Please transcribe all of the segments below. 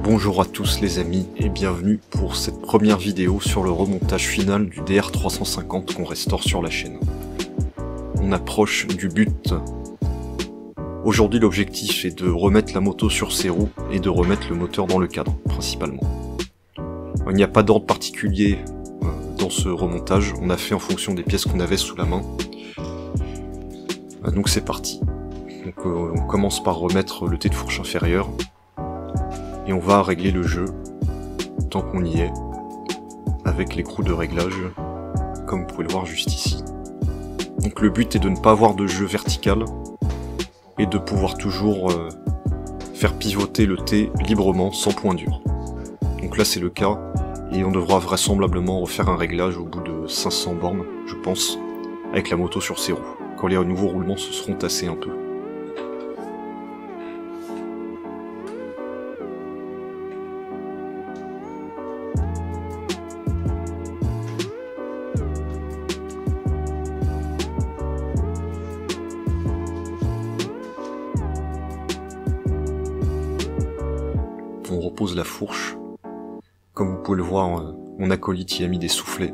Bonjour à tous les amis et bienvenue pour cette première vidéo sur le remontage final du DR350 qu'on restaure sur la chaîne. On approche du but. Aujourd'hui l'objectif est de remettre la moto sur ses roues et de remettre le moteur dans le cadre, principalement. Il n'y a pas d'ordre particulier dans ce remontage, on a fait en fonction des pièces qu'on avait sous la main. Donc c'est parti. Donc, on commence par remettre le T de fourche inférieur. Et on va régler le jeu, tant qu'on y est, avec l'écrou de réglage, comme vous pouvez le voir juste ici. Donc le but est de ne pas avoir de jeu vertical, et de pouvoir toujours faire pivoter le T librement, sans point dur. Donc là c'est le cas, et on devra vraisemblablement refaire un réglage au bout de 500 bornes, je pense, avec la moto sur ses roues. Quand les nouveaux roulements se seront tassés un peu. On repose la fourche. Comme vous pouvez le voir, mon acolyte y a mis des soufflets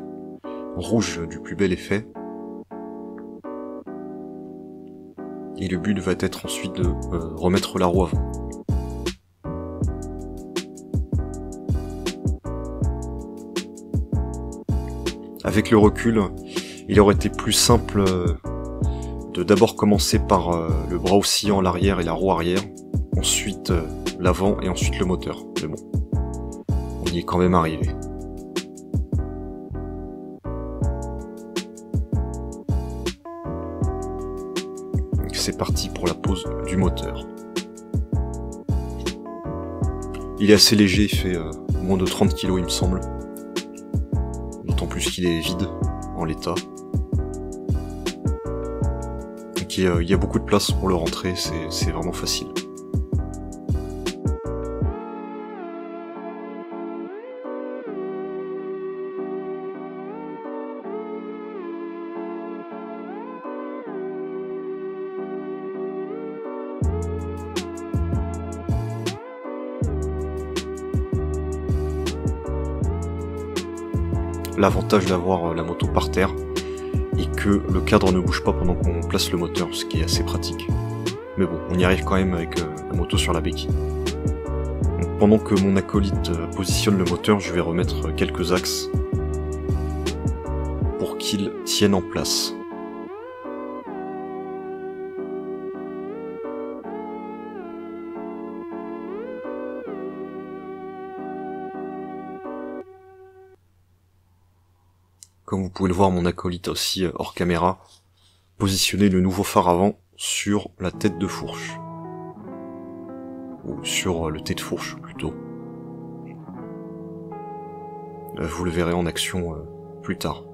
rouges du plus bel effet. Et le but va être ensuite de remettre la roue avant. Avec le recul, il aurait été plus simple de d'abord commencer par le bras oscillant à l'arrière et la roue arrière, ensuite l'avant et ensuite le moteur. Mais bon, on y est quand même arrivé. C'est parti pour la pose du moteur. Il est assez léger, il fait moins de 30 kg il me semble. D'autant plus qu'il est vide en l'état. Donc il y a beaucoup de place pour le rentrer, c'est vraiment facile. L'avantage d'avoir la moto par terre et que le cadre ne bouge pas pendant qu'on place le moteur, ce qui est assez pratique. Mais bon, on y arrive quand même avec la moto sur la béquille. Donc, pendant que mon acolyte positionne le moteur, je vais remettre quelques axes pour qu'il tienne en place. Comme vous pouvez le voir, mon acolyte a aussi, hors caméra, positionné le nouveau phare avant sur la tête de fourche. Ou sur le T de fourche, plutôt. Vous le verrez en action plus tard.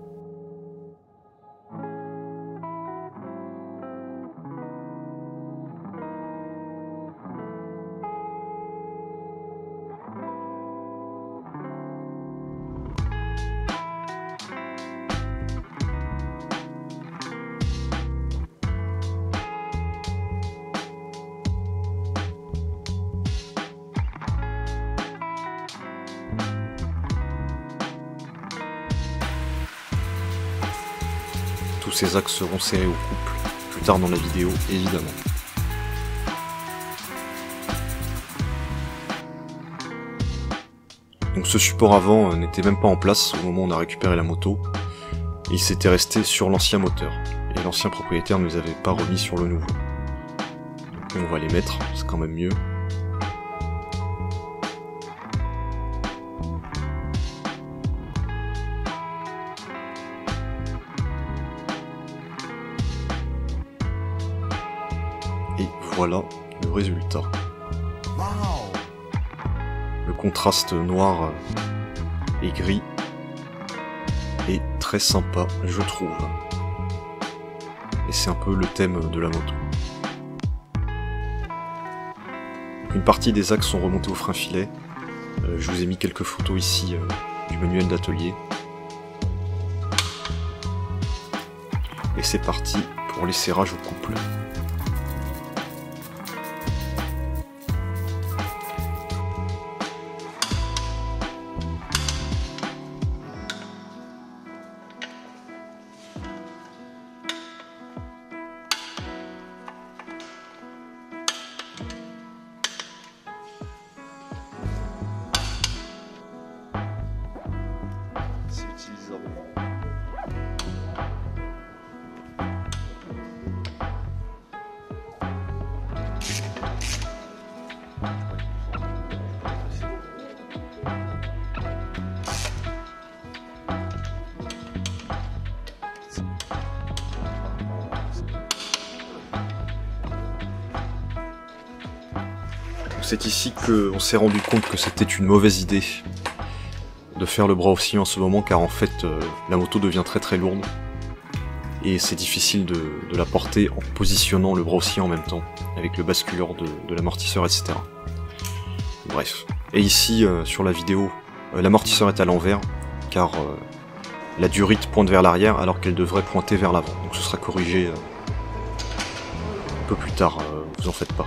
Tous ces axes seront serrés au couple, plus tard dans la vidéo, évidemment. Donc ce support avant n'était même pas en place au moment où on a récupéré la moto, et il s'était resté sur l'ancien moteur, et l'ancien propriétaire ne les avait pas remis sur le nouveau. Donc on va les mettre, c'est quand même mieux. Et voilà le résultat. Le contraste noir et gris est très sympa, je trouve. Et c'est un peu le thème de la moto. Une partie des axes sont remontés au frein filet. Je vous ai mis quelques photos ici du manuel d'atelier. Et c'est parti pour les serrages au couple. c'est ici qu'on s'est rendu compte que c'était une mauvaise idée de faire le bras oscillant en ce moment, car en fait la moto devient très très lourde et c'est difficile de la porter en positionnant le bras oscillant en même temps, avec le basculeur de l'amortisseur, etc. Bref. Et ici, sur la vidéo, l'amortisseur est à l'envers, car la durite pointe vers l'arrière alors qu'elle devrait pointer vers l'avant. Donc ce sera corrigé un peu plus tard, vous en faites pas.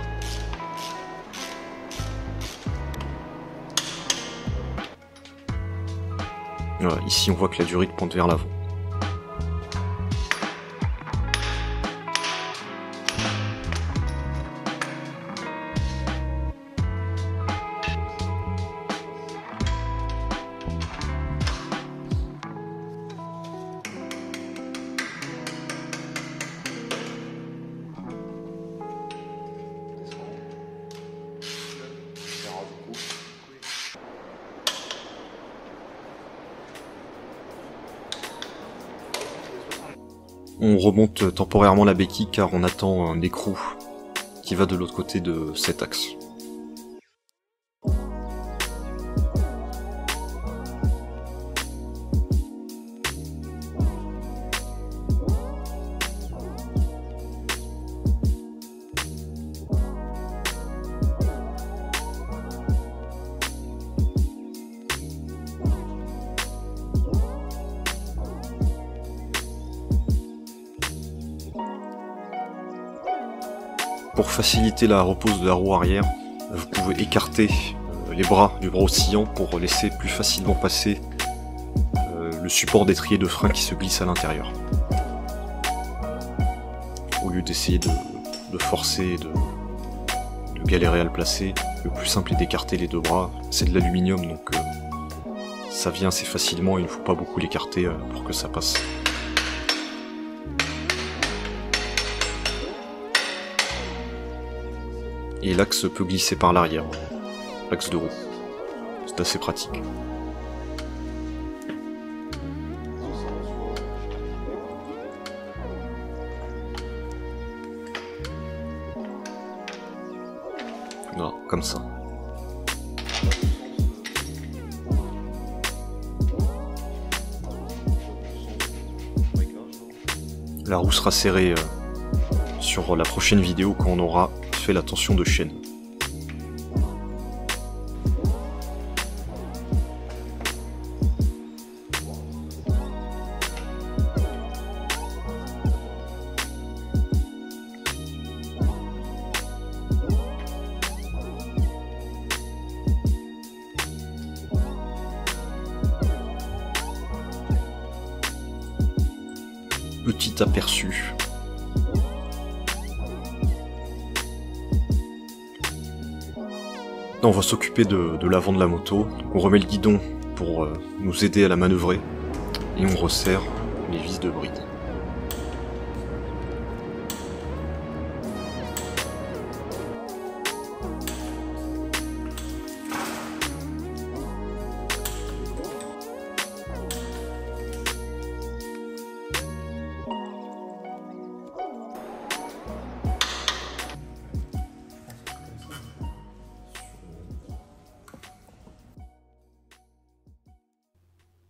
Voilà, ici on voit que la durite pointe vers l'avant. On remonte temporairement la béquille car on attend un écrou qui va de l'autre côté de cet axe. Pour faciliter la repose de la roue arrière, vous pouvez écarter les bras du bras oscillant pour laisser plus facilement passer le support d'étrier de frein qui se glisse à l'intérieur. Au lieu d'essayer de forcer et de galérer à le placer, le plus simple est d'écarter les deux bras. C'est de l'aluminium donc ça vient assez facilement, il ne faut pas beaucoup l'écarter pour que ça passe. Et l'axe peut glisser par l'arrière, l'axe de roue. C'est assez pratique. Voilà, comme ça. La roue sera serrée sur la prochaine vidéo quand on aura fait la tension de chaîne. Petit aperçu. On va s'occuper de l'avant de la moto. On remet le guidon pour nous aider à la manœuvrer et on resserre les vis de bride.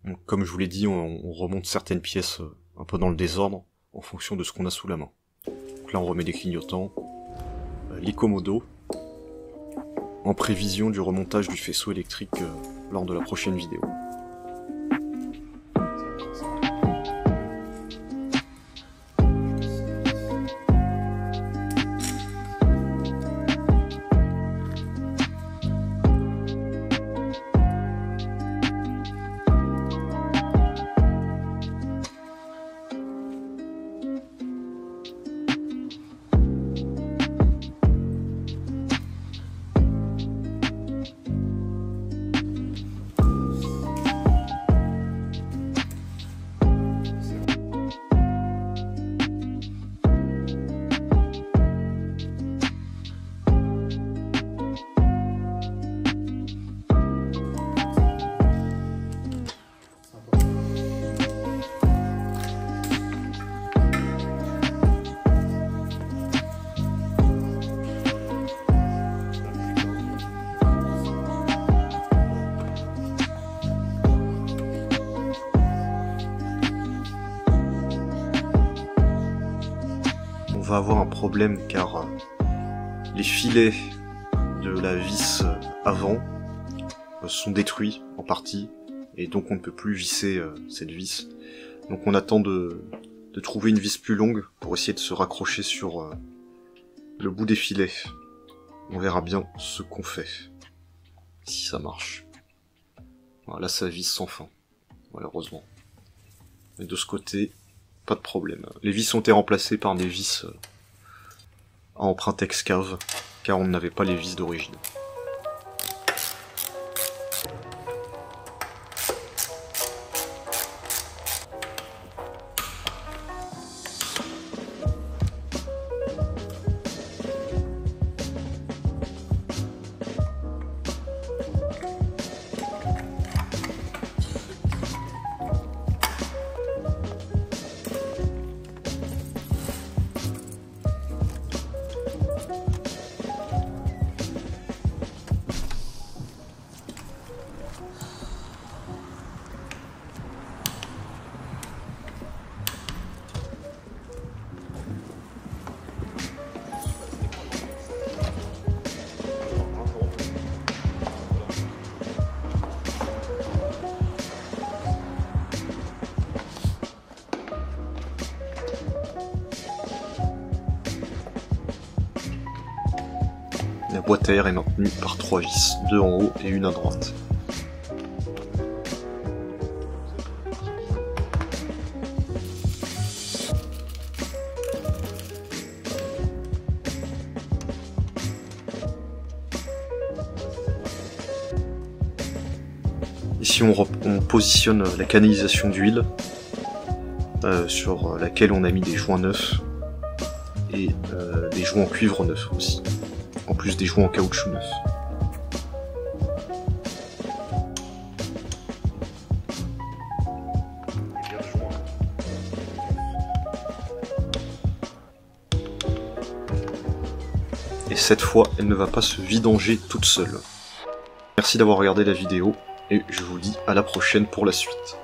Donc, comme je vous l'ai dit, on remonte certaines pièces un peu dans le désordre en fonction de ce qu'on a sous la main. Donc là on remet des clignotants, les commodos, en prévision du remontage du faisceau électrique lors de la prochaine vidéo. va avoir un problème car les filets de la vis avant sont détruits en partie et donc on ne peut plus visser cette vis. Donc on attend de trouver une vis plus longue pour essayer de se raccrocher sur le bout des filets. On verra bien ce qu'on fait, si ça marche. Voilà, ça visse sans fin, malheureusement. Mais de ce côté, pas de problème. Les vis ont été remplacées par des vis à empreinte excave, car on n'avait pas les vis d'origine. La boîte à air est maintenue par 3 vis, 2 en haut et une à droite. Ici on positionne la canalisation d'huile sur laquelle on a mis des joints neufs et des joints en cuivre neufs aussi. En plus des joints en caoutchouc neuf. Et cette fois, elle ne va pas se vidanger toute seule. Merci d'avoir regardé la vidéo, et je vous dis à la prochaine pour la suite.